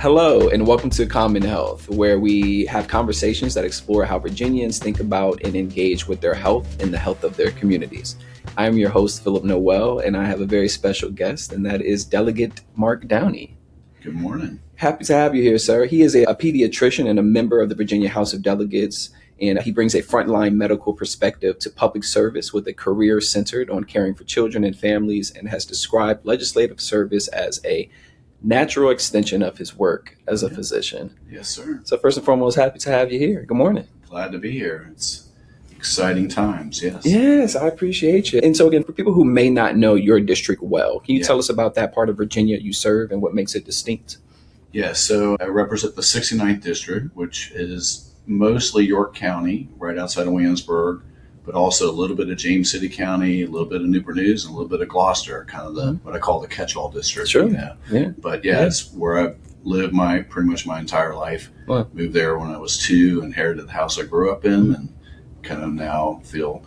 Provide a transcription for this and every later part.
Hello, and welcome to CommonHealth, where we have conversations that explore how Virginians think about and engage with their health and the health of their communities. I am your host, Phillip Noel, and I have a very special guest, and that is Delegate Mark Downey. Good morning. Happy to have you here, sir. He is a pediatrician and a member of the Virginia House of Delegates, and he brings a frontline medical perspective to public service with a career centered on caring for children and families, and has described legislative service as a natural extension of his work as a physician. Yes, sir. So first and foremost, happy to have you here. Good morning. Glad to be here. It's exciting times, yes. Yes, I appreciate you. And so again, for people who may not know your district well, can you tell us about that part of Virginia you serve and what makes it distinct? Yes, so I represent the 69th district, which is mostly York County, right outside of Williamsburg, but also a little bit of James City County, a little bit of Newport News, and a little bit of Gloucester, kind of what I call the catch-all district. Sure. Yeah. But it's where I've lived pretty much my entire life. Wow. Moved there when I was 2, inherited the house I grew up in, and kind of now feel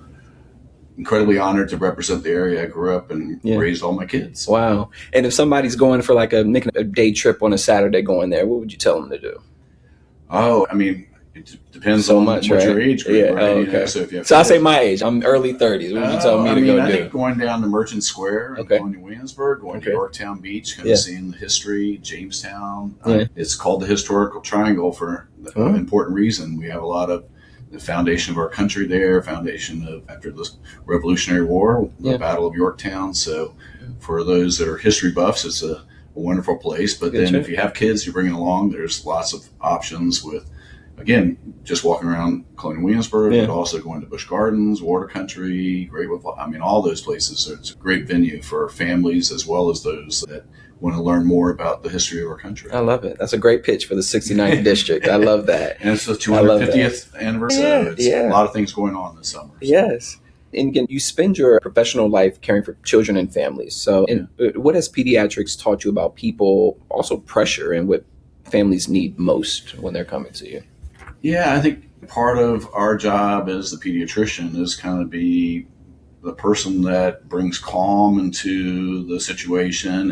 incredibly honored to represent the area I grew up and raised all my kids. Wow. And if somebody's going for making a day trip on a Saturday going there, what would you tell them to do? Oh, I mean, it depends so on much, what right? your age group, right? Oh, okay. So I'll say my age. I'm early 30s. What would you tell me to go I do? think going down to Merchant Square, and going to Williamsburg, going to Yorktown Beach, kind of seeing the history, Jamestown. It's called the Historical Triangle for an important reason. We have a lot of the foundation of our country there, foundation of after the Revolutionary War, the Battle of Yorktown. So for those that are history buffs, it's a wonderful place. But then if you have kids, you bring it along, there's lots of options with, again, just walking around Colonial Williamsburg, but also going to Busch Gardens, Water Country, Greatwood. I mean, all those places. It's a great venue for families as well as those that want to learn more about the history of our country. I love it. That's a great pitch for the 69th district. I love that. And it's the 250th anniversary. So it's a lot of things going on this summer. So. Yes. And again, you spend your professional life caring for children and families. So what has pediatrics taught you about people, also pressure, and what families need most when they're coming to you? Yeah, I think part of our job as the pediatrician is kind of be the person that brings calm into the situation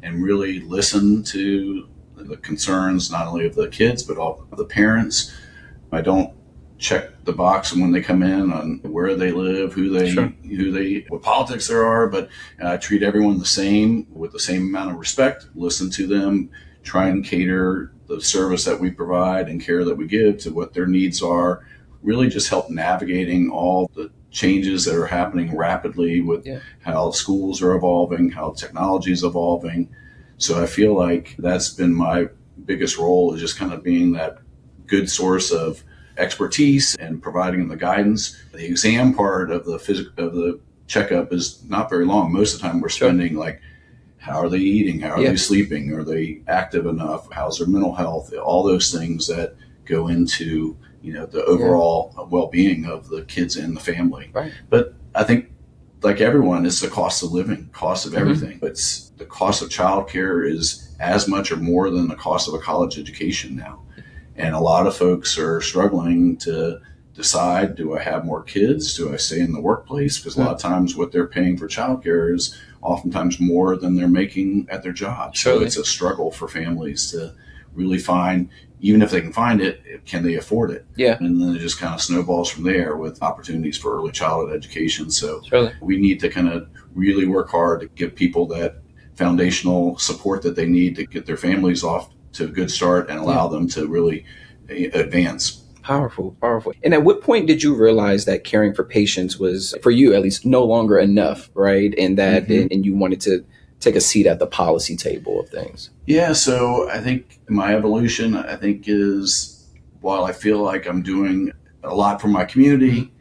and really listen to the concerns not only of the kids but all of the parents. I don't check the box when they come in on where they live, what politics there are, but I treat everyone the same with the same amount of respect, listen to them, try and cater the service that we provide and care that we give to what their needs are, really just help navigating all the changes that are happening rapidly with how schools are evolving, how technology is evolving. So I feel like that's been my biggest role, is just kind of being that good source of expertise and providing them the guidance. The exam part of the checkup is not very long. Most of the time we're spending how are they eating? How are they sleeping? Are they active enough? How's their mental health? All those things that go into the overall well-being of the kids and the family. Right. But I think, like everyone, it's the cost of living, cost of everything. But the cost of childcare is as much or more than the cost of a college education now. And a lot of folks are struggling to decide, do I have more kids? Do I stay in the workplace? Because a lot of times what they're paying for childcare is oftentimes more than they're making at their job. So it's a struggle for families to really find, even if they can find it, can they afford it? Yeah. And then it just kind of snowballs from there with opportunities for early childhood education. So we need to kind of really work hard to give people that foundational support that they need to get their families off to a good start and allow them to really advance. Powerful. And at what point did you realize that caring for patients was, for you at least, no longer enough, right? And that and you wanted to take a seat at the policy table of things? Yeah, so I think my evolution, is while I feel like I'm doing a lot for my community,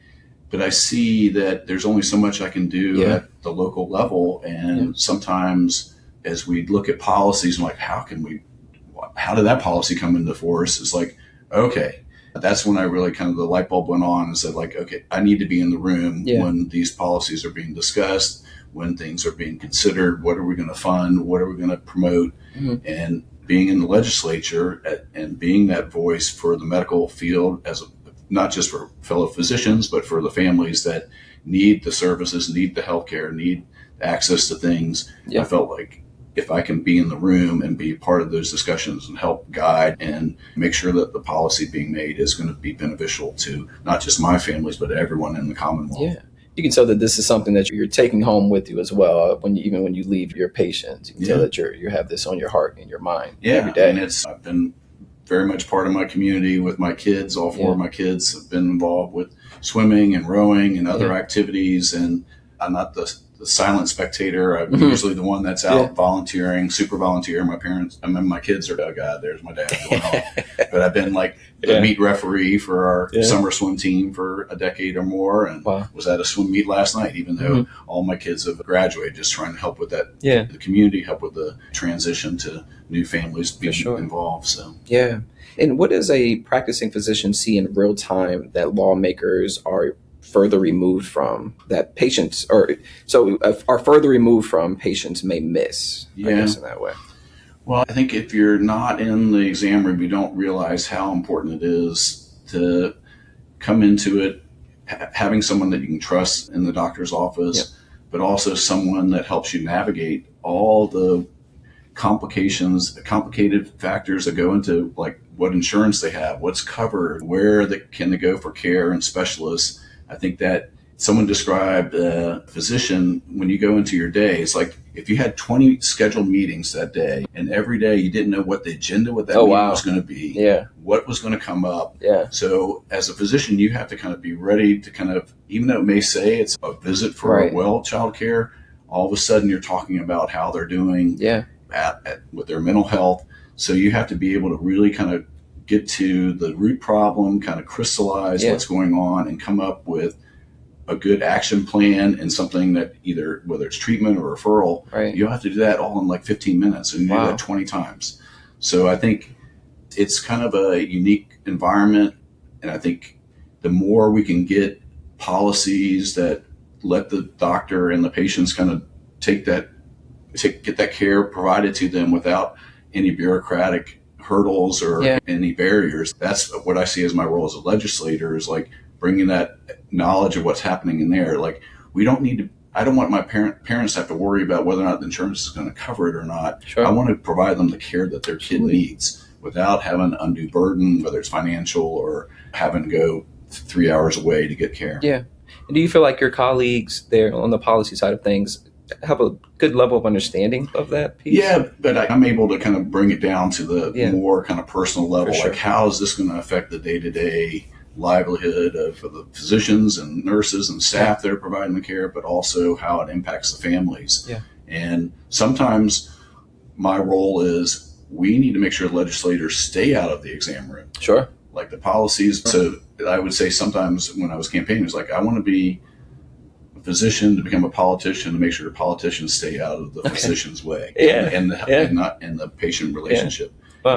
but I see that there's only so much I can do at the local level. And sometimes as we look at policies, I'm like, how did that policy come into force? It's like, okay. That's when I really kind of the light bulb went on and said, okay, I need to be in the room when these policies are being discussed, when things are being considered, what are we going to fund, what are we going to promote, and being in the legislature and being that voice for the medical field, not just for fellow physicians, but for the families that need the services, need the healthcare, need access to things. I felt like if I can be in the room and be part of those discussions and help guide and make sure that the policy being made is going to be beneficial to not just my families, but everyone in the Commonwealth. Yeah. You can tell that this is something that you're taking home with you as well. Even when you leave your patients, you can tell that you have this on your heart and your mind every day. And I've been very much part of my community with my kids. All four of my kids have been involved with swimming and rowing and other activities. And I'm not the silent spectator. I'm usually the one that's out volunteering, super volunteer. My kids are, oh God, there's my dad going on. But I've been like the meet referee for our summer swim team for a decade or more, and was at a swim meet last night, even though all my kids have graduated, just trying to help with that, the community, help with the transition to new families being involved. So And what does a practicing physician see in real time that lawmakers are further removed from, that patients are further removed from, patients may miss, I guess, in that way? Well, I think if you're not in the exam room, you don't realize how important it is to come into it having someone that you can trust in the doctor's office, but also someone that helps you navigate all the complicated factors that go into, like, what insurance they have, what's covered, where can they go for care and specialists. I think that someone described a physician, when you go into your day, it's like if you had 20 scheduled meetings that day, and every day you didn't know what the agenda, what that meeting was going to be, what was going to come up. So as a physician, you have to kind of be ready to kind of, even though it may say it's a visit for a well child care, all of a sudden you're talking about how they're doing with their mental health. So you have to be able to really kind of get to the root problem, kind of crystallize what's going on, and come up with a good action plan and something that either, whether it's treatment or referral, you have to do that all in like 15 minutes, and you do that 20 times. So I think it's kind of a unique environment. And I think the more we can get policies that let the doctor and the patients kind of get that care provided to them without any bureaucratic hurdles or any barriers. That's what I see as my role as a legislator, is like bringing that knowledge of what's happening in there. Like, we don't need to, I don't want my parents to have to worry about whether or not the insurance is going to cover it or not. I want to provide them the care that their kid needs without having undue burden, whether it's financial or having to go 3 hours away to get care. And do you feel like your colleagues there on the policy side of things have a good level of understanding of that piece? But I'm able to kind of bring it down to the more kind of personal level. Like, how is this going to affect the day-to-day livelihood of the physicians and nurses and staff that are providing the care, but also how it impacts the families. And sometimes my role is, we need to make sure legislators stay out of the exam room. Like the policies. So I would say sometimes when I was campaigning, it was like, I want to be physician to become a politician, to make sure politicians stay out of the physician's way and not in the patient relationship.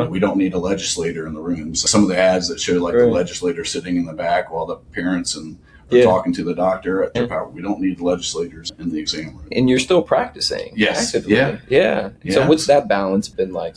We don't need a legislator in the rooms. Some of the ads that show like the legislator sitting in the back while the parents are talking to the doctor at their power. We don't need legislators in the exam room. And you're still practicing. Actively. So what's that balance been like?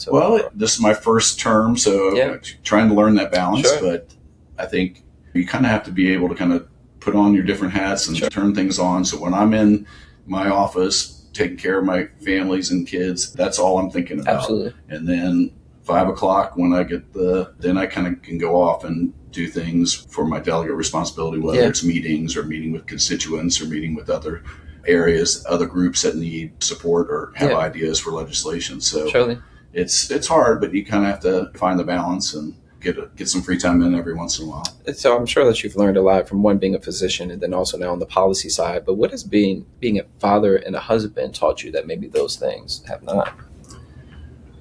This is my first term, so I'm trying to learn that balance. But I think you kind of have to be able to kind of put on your different hats and turn things on. So when I'm in my office taking care of my families and kids, that's all I'm thinking about. And then 5 o'clock when I get then I kind of can go off and do things for my delegate responsibility, whether it's meetings or meeting with constituents or meeting with other areas, other groups that need support or have ideas for legislation. So it's hard, but you kind of have to find the balance and get some free time in every once in a while. So I'm sure that you've learned a lot from being a physician and then also now on the policy side. But what has being a father and a husband taught you that maybe those things have not?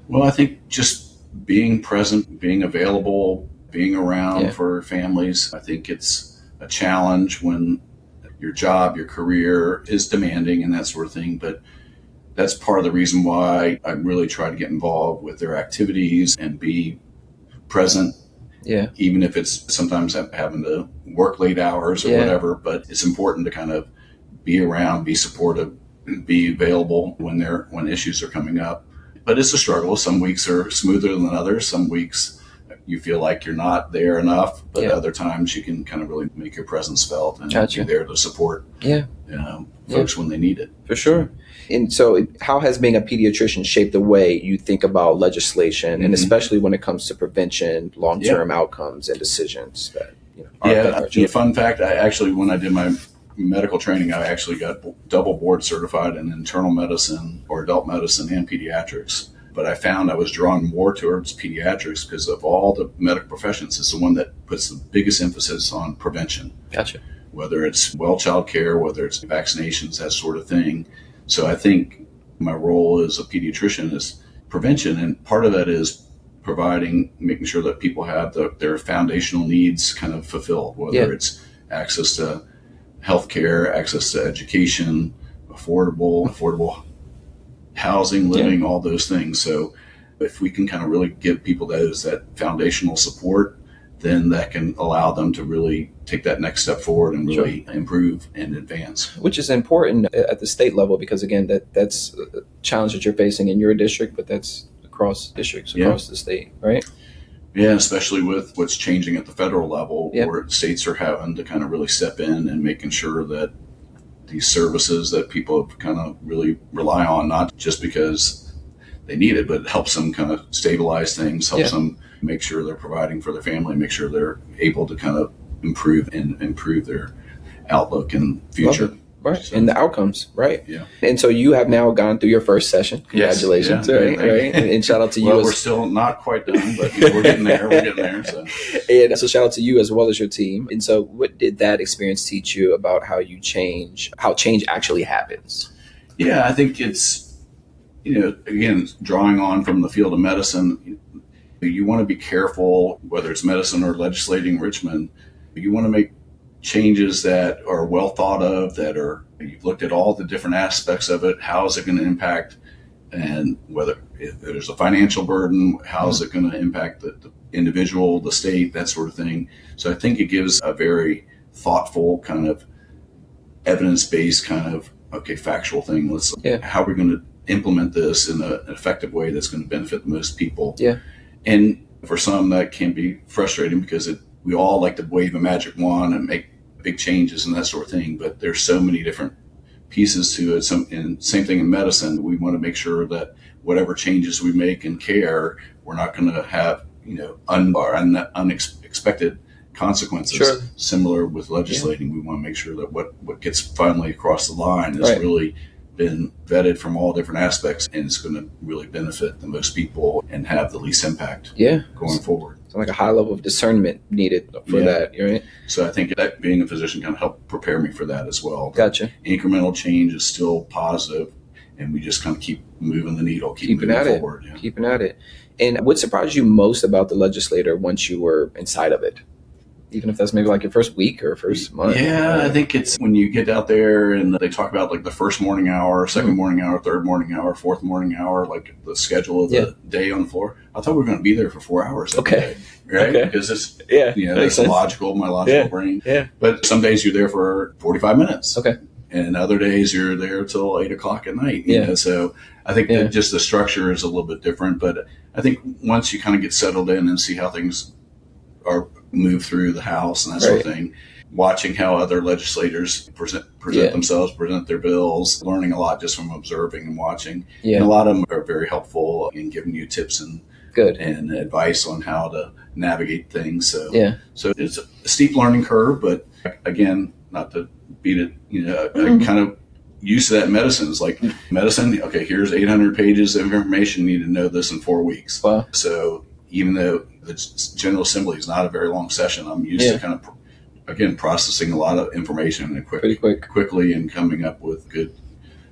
Well, I think just being present, being available, being around for families. I think it's a challenge when your job, your career is demanding and that sort of thing. But that's part of the reason why I really try to get involved with their activities and be present, even if it's sometimes having to work late hours or whatever. But it's important to kind of be around, be supportive, be available when issues are coming up. But it's a struggle. Some weeks are smoother than others. Some weeks you feel like you're not there enough, but other times you can kind of really make your presence felt and be there to support folks when they need it. For sure. And so how has being a pediatrician shaped the way you think about legislation, and especially when it comes to prevention, long-term outcomes, and decisions that fun fact, when I did my medical training, I actually got double board certified in internal medicine or adult medicine and pediatrics. But I found I was drawn more towards pediatrics because of all the medical professions. It's the one that puts the biggest emphasis on prevention. Gotcha. Whether it's well child care, whether it's vaccinations, that sort of thing. So I think my role as a pediatrician is prevention. And part of that is making sure that people have their foundational needs kind of fulfilled, whether it's access to healthcare, access to education, affordable housing, living, all those things. So if we can kind of really give people that foundational support, then that can allow them to really take that next step forward and really improve and advance. Which is important at the state level, because again, that's a challenge that you're facing in your district, but that's across districts, across the state, right? Yeah, especially with what's changing at the federal level, where states are having to kind of really step in and making sure that these services that people kind of really rely on, not just because they need it, but it helps them kind of stabilize things, helps them make sure they're providing for their family, make sure they're able to kind of improve their outlook and future. Right. So, and the outcomes, right? Yeah. And so you have now gone through your first session. Congratulations, right? And shout out to you. Well, we're still not quite done, but we're getting there. So. And so shout out to you as well as your team. And so what did that experience teach you about how change actually happens? Yeah, I think it's, again, drawing on from the field of medicine, you want to be careful, whether it's medicine or legislating Richmond, you want to make changes that are well thought of, you've looked at all the different aspects of it. How is it going to impact, and whether if there's a financial burden, how is it going to impact the individual, the state, that sort of thing. So I think it gives a very thoughtful kind of evidence-based kind of, factual thing. How are we going to implement this in an effective way that's going to benefit the most people? Yeah. And for some that can be frustrating because we all like to wave a magic wand and make big changes and that sort of thing, but there's so many different pieces to it. And same thing in medicine. We want to make sure that whatever changes we make in care, we're not going to have unexpected consequences. Sure. Similar with legislating, we want to make sure that what gets finally across the line has really been vetted from all different aspects, and it's going to really benefit the most people and have the least impact going forward. So like a high level of discernment needed for that, right? So I think that being a physician kind of helped prepare me for that as well. Gotcha. Incremental change is still positive, and we just kind of keep moving the needle, keep moving forward. Yeah. Keeping at it. And what surprised you most about the legislature once you were inside of it? Even if that's maybe like your first week or first month. Yeah, I think it's when you get out there and they talk about like the first morning hour, second morning hour, third morning hour, fourth morning hour, like the schedule of the day on the floor. I thought we were going to be there for 4 hours every day, right? Because it's, that's logical, my logical brain. Yeah. But some days you're there for 45 minutes. Okay. And other days you're there till 8 o'clock at night. You know? So I think that just the structure is a little bit different. But I think once you kind of get settled in and see how things are move through the House and that sort of thing, watching how other legislators present themselves, present their bills, learning a lot just from observing and watching. Yeah. And a lot of them are very helpful in giving you tips and advice on how to navigate things. So it's a steep learning curve, but again, not to beat it, I kind of used to that in medicine. It's like medicine, okay, here's 800 pages of information, you need to know this in 4 weeks. Wow. So even though the General Assembly is not a very long session, I'm used to kind of, again, processing a lot of information and quickly and coming up with good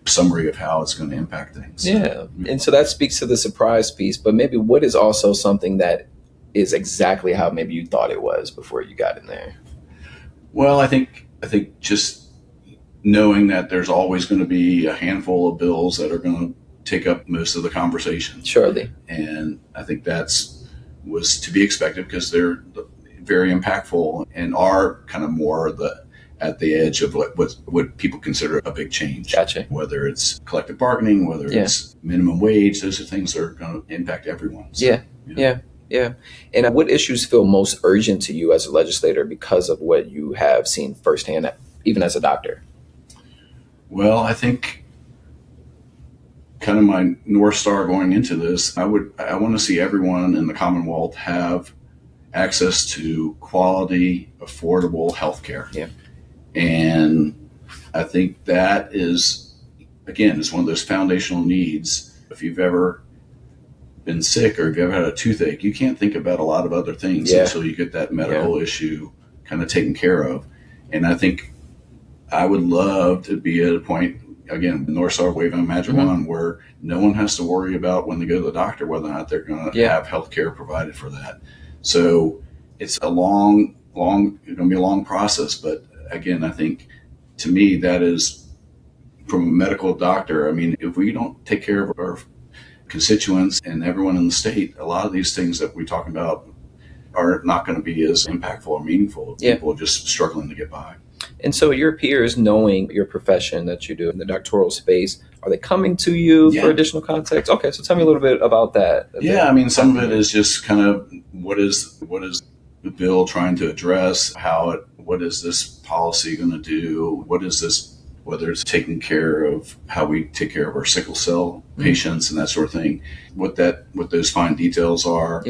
summary of how it's going to impact things. Yeah. And so that speaks to the surprise piece, but maybe what is also something that is exactly how maybe you thought it was before you got in there? Well, I think just knowing that there's always going to be a handful of bills that are going to take up most of the conversation. Surely. And I think was to be expected because they're very impactful and are kind of more at the edge of what people consider a big change. Gotcha. Whether it's collective bargaining, whether it's minimum wage, those are things that are going to impact everyone. So, Yeah. Yeah. And what issues feel most urgent to you as a legislator because of what you have seen firsthand, even as a doctor? Well, I think kind of my North Star going into this, I want to see everyone in the Commonwealth have access to quality, affordable health care. Yeah. And I think that is, again, it's one of those foundational needs. If you've ever been sick or if you've ever had a toothache, you can't think about a lot of other things until you get that medical issue kind of taken care of. And I think I would love to be at a point, again, North Star waving a magic wand, where no one has to worry about when they go to the doctor whether or not they're going to have health care provided for that. So it's a going to be a long process. But again, I think to me, that is, from a medical doctor, I mean, if we don't take care of our constituents and everyone in the state, a lot of these things that we talk about are not going to be as impactful or meaningful. People are just struggling to get by. And so your peers, knowing your profession that you do in the doctoral space, are they coming to you for additional context? Okay, so tell me a little bit about that. Yeah, I mean, some of it is just kind of what is the bill trying to address? What is this policy going to do? What is this, whether it's taking care of how we take care of our sickle cell patients and that sort of thing, what those fine details are.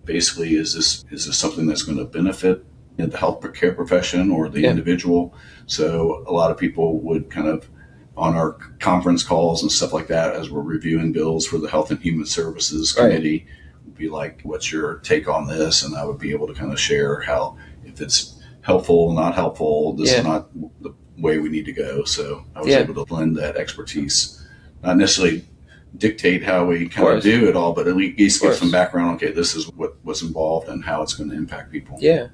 Basically, is this something that's going to benefit the health care profession or the individual? So a lot of people would kind of, on our conference calls and stuff like that, as we're reviewing bills for the Health and Human Services Committee, would be like, what's your take on this? And I would be able to kind of share how, if it's helpful, not helpful, this is not the way we need to go. So I was able to blend that expertise, not necessarily dictate how we kind of do it all, but at least give some background. Okay, this is what's involved and how it's going to impact people. Yeah.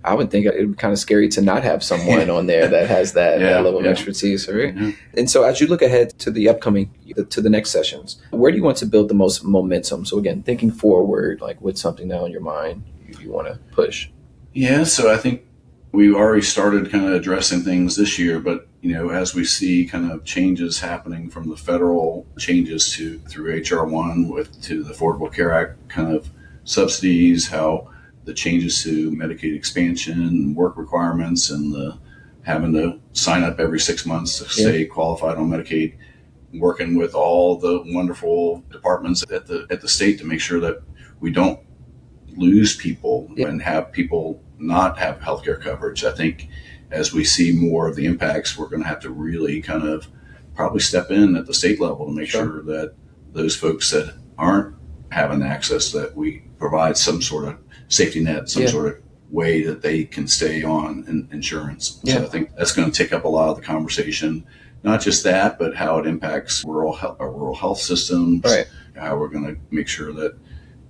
I would think it would be kind of scary to not have someone on there that has that level of expertise, right? Yeah. And so as you look ahead to the next sessions, where do you want to build the most momentum? So again, thinking forward, like what's something now in your mind you want to push? Yeah, so I think we already started kind of addressing things this year, but as we see kind of changes happening from the federal changes through HR 1 to the Affordable Care Act kind of subsidies, how the changes to Medicaid expansion, work requirements, and the having to sign up every 6 months to stay qualified on Medicaid, working with all the wonderful departments at the state to make sure that we don't lose people and have people not have healthcare coverage. I think as we see more of the impacts, we're going to have to really kind of probably step in at the state level to make sure that those folks that aren't having access, that we provide some sort of safety net, some sort of way that they can stay on insurance. So I think that's going to take up a lot of the conversation. Not just that, but how it impacts our rural health systems, how we're going to make sure that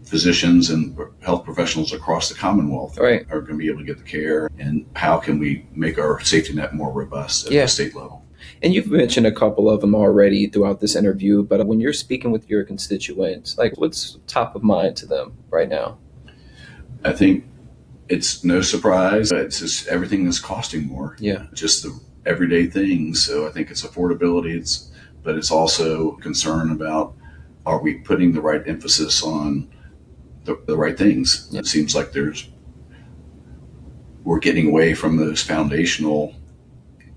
physicians and health professionals across the Commonwealth are going to be able to get the care, and how can we make our safety net more robust at the state level. And you've mentioned a couple of them already throughout this interview, but when you're speaking with your constituents, like what's top of mind to them right now? I think it's no surprise. It's just everything is costing more. Just the everyday things. So I think it's affordability, but it's also concern about, are we putting the right emphasis on the right things? It seems like we're getting away from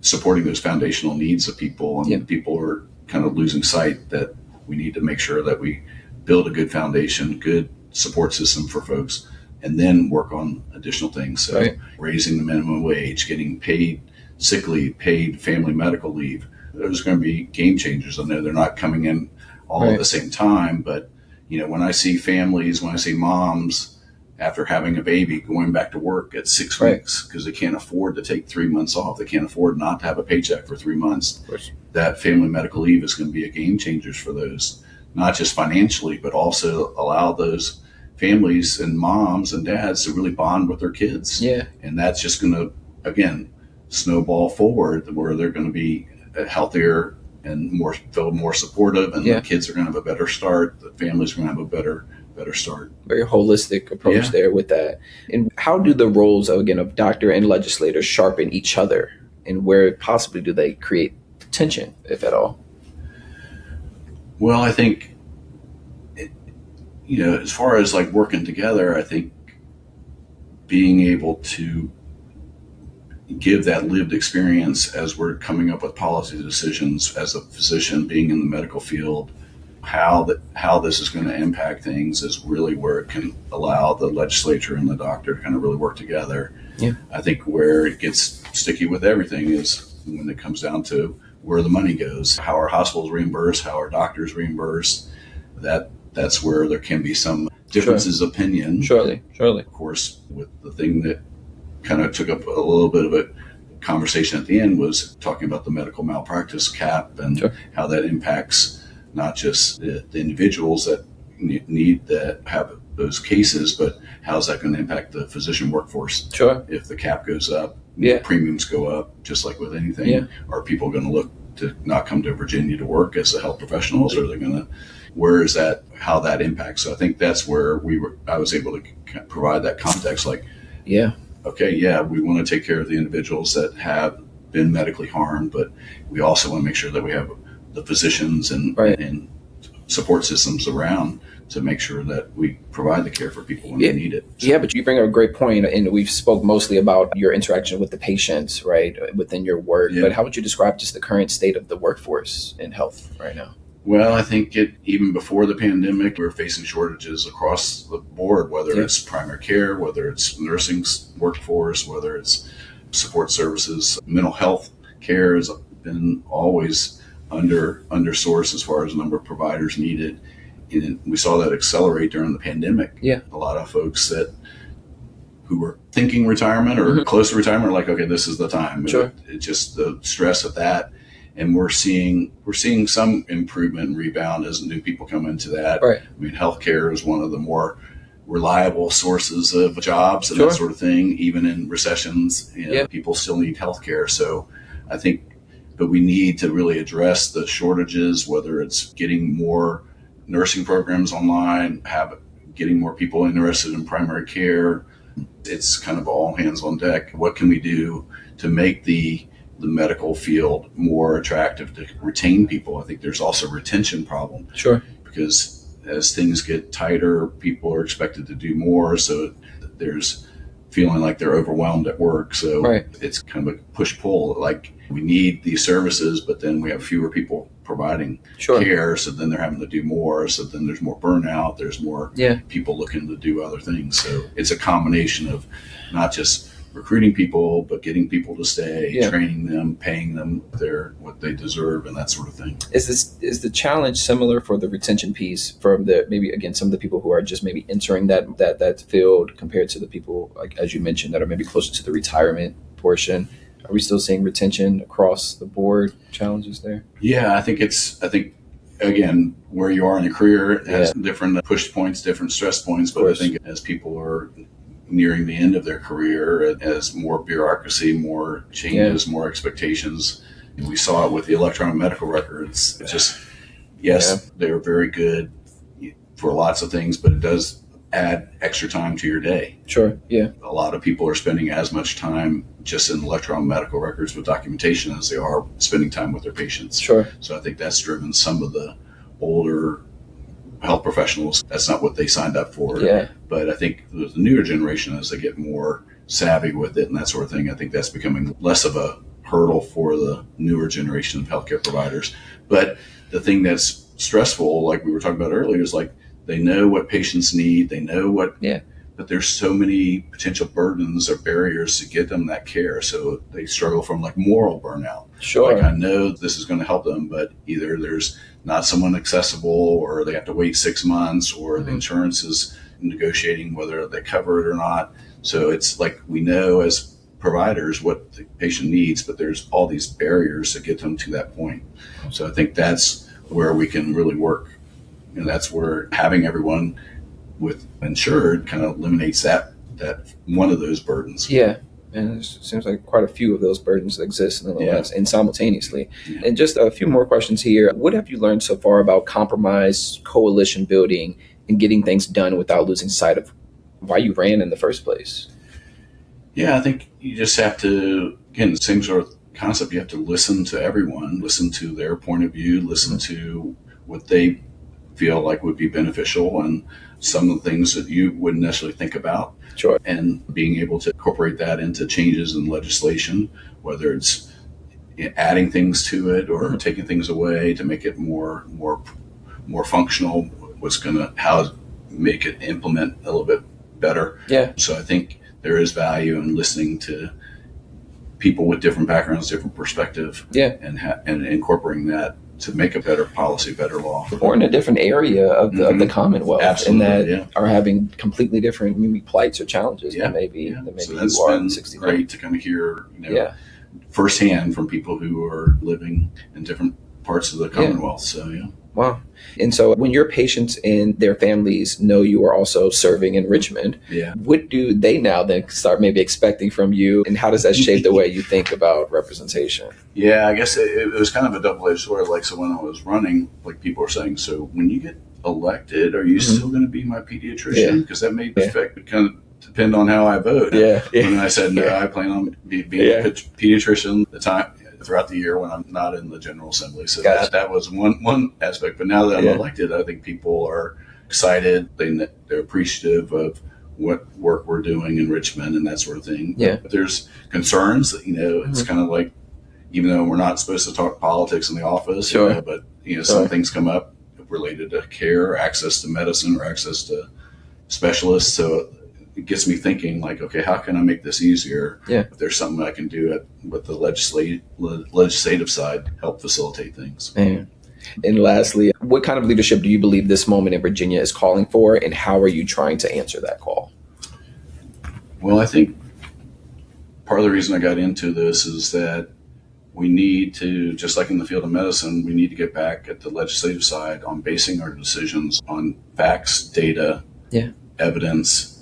supporting those foundational needs of people, and people are kind of losing sight that we need to make sure that we build a good foundation, good support system for folks, and then work on additional things. So raising the minimum wage, getting paid sick leave, paid family medical leave, those are going to be game changers. I know they're not coming in all at the same time, but when I see families, when I see moms after having a baby going back to work at 6 weeks because they can't afford to take 3 months off, they can't afford not to have a paycheck for 3 months, that family medical leave is going to be a game changer for those, not just financially, but also allow those families and moms and dads to really bond with their kids. And that's just going to, again, snowball forward where they're going to be healthier and feel more supportive, and the kids are going to have a better start. The families are going to have a better start. Very holistic approach there with that. And how do the roles of doctor and legislator sharpen each other, and where possibly do they create tension, if at all? Well, I think as far as like working together, I think being able to give that lived experience as we're coming up with policy decisions as a physician being in the medical field, how this is going to impact things is really where it can allow the legislature and the doctor to kind of really work together. Yeah. I think where it gets sticky with everything is when it comes down to where the money goes, how our hospitals reimburse, how our doctors reimburse. That's where there can be some differences of opinion. Surely. Of course, with the thing that kind of took up a little bit of a conversation at the end was talking about the medical malpractice cap and how that impacts not just the individuals that need that have those cases, but how's that going to impact the physician workforce? Sure. If the cap goes up, Yeah. premiums go up, just like with anything. Yeah. Are people going to look to not come to Virginia to work as a health professionals? Or are they going to, where is that, how that impacts? So I think that's where I was able to provide that context. Like, yeah, okay, yeah, we want to take care of the individuals that have been medically harmed, but we also want to make sure that we have the physicians and support systems around to make sure that we provide the care for people when they need it. So, yeah, but you bring up a great point, and we've spoke mostly about your interaction with the patients, right, within your work. Yeah. But how would you describe just the current state of the workforce in health right now? Well, I think even before the pandemic, we were facing shortages across the board, whether it's primary care, whether it's nursing workforce, whether it's support services. Mental health care has been always under-sourced as far as the number of providers needed. And we saw that accelerate during the pandemic. Yeah. A lot of folks who were thinking retirement or close to retirement are like, okay, this is the time. Sure. It's just the stress of that. And we're seeing some improvement and rebound as new people come into that. Right. I mean, healthcare is one of the more reliable sources of jobs and that sort of thing, even in recessions. People still need healthcare. So I think, but we need to really address the shortages, whether it's getting more nursing programs online, getting more people interested in primary care. It's kind of all hands on deck. What can we do to make the medical field more attractive to retain people? I think there's also a retention problem. Sure. Because as things get tighter, people are expected to do more. So there's feeling like they're overwhelmed at work. So it's kind of a push-pull. Like we need these services, but then we have fewer people providing care. So then they're having to do more. So then there's more burnout. There's more people looking to do other things. So it's a combination of not just recruiting people, but getting people to stay, training them, paying them what they deserve, and that sort of thing. Is the challenge similar for the retention piece from some of the people who are just maybe entering that field compared to the people, like as you mentioned, that are maybe closer to the retirement portion? Are we still seeing retention across the board challenges there? Yeah, I think again, where you are in your career has different push points, different stress points, but I think as people are nearing the end of their career, as more bureaucracy, more changes, more expectations. And we saw it with the electronic medical records. It's just, they're very good for lots of things, but it does add extra time to your day. Sure, yeah. A lot of people are spending as much time just in electronic medical records with documentation as they are spending time with their patients. Sure. So I think that's driven some of the older health professionals. That's not what they signed up for. Yeah. But I think the newer generation, as they get more savvy with it and that sort of thing, I think that's becoming less of a hurdle for the newer generation of healthcare providers. But the thing that's stressful, like we were talking about earlier, is like they know what patients need, they know what, but there's so many potential burdens or barriers to get them that care. So they struggle from like moral burnout. Sure. Like I know this is going to help them, but either there's not someone accessible, or they have to wait 6 months, or the insurance is negotiating whether they cover it or not. So it's like we know as providers what the patient needs, but there's all these barriers to get them to that point. So I think that's where we can really work. And that's where having everyone with insured kind of eliminates that one of those burdens. Yeah. And it seems like quite a few of those burdens exist nonetheless and simultaneously. Yeah. And just a few more questions here. What have you learned so far about compromise, coalition building, and getting things done without losing sight of why you ran in the first place? Yeah, I think you just have to, again, the same sort of concept. You have to listen to everyone, listen to their point of view, listen to what they feel like would be beneficial. And some of the things that you wouldn't necessarily think about. Sure. And being able to incorporate that into changes in legislation, whether it's adding things to it or taking things away to make it more functional, how to make it implement a little bit better. Yeah. So I think there is value in listening to people with different backgrounds, different perspective, and incorporating that to make a better policy, better law. Or in a different area of the Commonwealth. Absolutely, and that are having completely different maybe plights or challenges than maybe so you that's are been in 69. great to kind of hear firsthand from people who are living in different parts of the Commonwealth. So Wow. And so when your patients and their families know you are also serving in Richmond, what do they now then start maybe expecting from you? And how does that shape the way you think about representation? Yeah, I guess it was kind of a double-edged sword. Like, so when I was running, like people were saying, so when you get elected, are you still going to be my pediatrician? Because that may affect, kind of depend on how I vote. And I said, no, I plan on being a pediatrician throughout the year when I'm not in the General Assembly. So that was one aspect. But now that I'm elected, I think people are excited. They're appreciative of what work we're doing in Richmond and that sort of thing. But there's concerns that, it's kind of like, even though we're not supposed to talk politics in the office, but some things come up related to care, access to medicine, or access to specialists. So it gets me thinking, like, okay, how can I make this easier? If there's something I can do with the legislative side, help facilitate things. And lastly, what kind of leadership do you believe this moment in Virginia is calling for, and how are you trying to answer that call? Well, I think part of the reason I got into this is that we need to, just like in the field of medicine, we need to get back at the legislative side on basing our decisions on facts, data, evidence,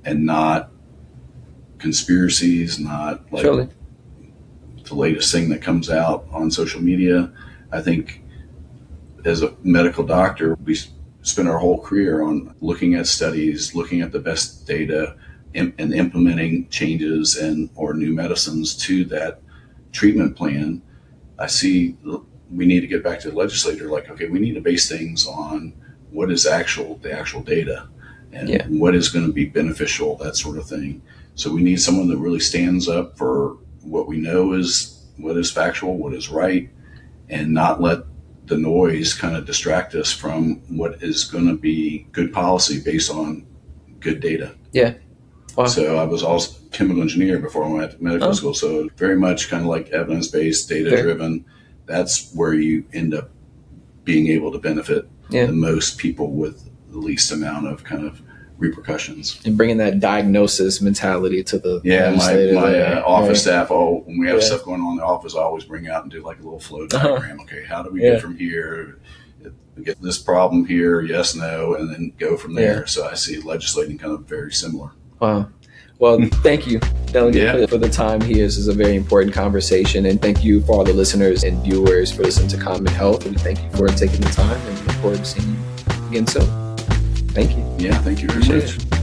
and not conspiracies, not like the latest thing that comes out on social media. I think as a medical doctor, we spend our whole career on looking at studies, looking at the best data, and implementing changes or new medicines to that treatment plan. I see we need to get back to the legislature. Like, okay, we need to base things on what is the actual data. And what is going to be beneficial, that sort of thing. So we need someone that really stands up for what we know is what is factual, what is right, and not let the noise kind of distract us from what is going to be good policy based on good data. Wow. So I was also a chemical engineer before I went to medical school. So very much kind of like evidence-based, data-driven. That's where you end up being able to benefit the most people with the least amount of kind of repercussions. And bringing that diagnosis mentality to the my office staff, when we have stuff going on in the office, I always bring out and do like a little flow diagram. Okay, how do we get from here? Get this problem here, yes, no, and then go from there. So I see legislating kind of very similar. Wow. Well, thank you, Delegate, for the time here. This is a very important conversation. And thank you for all the listeners and viewers for listening to CommonHealth. And thank you for taking the time, and look forward to seeing you again soon. Thank you. Yeah, thank you very much.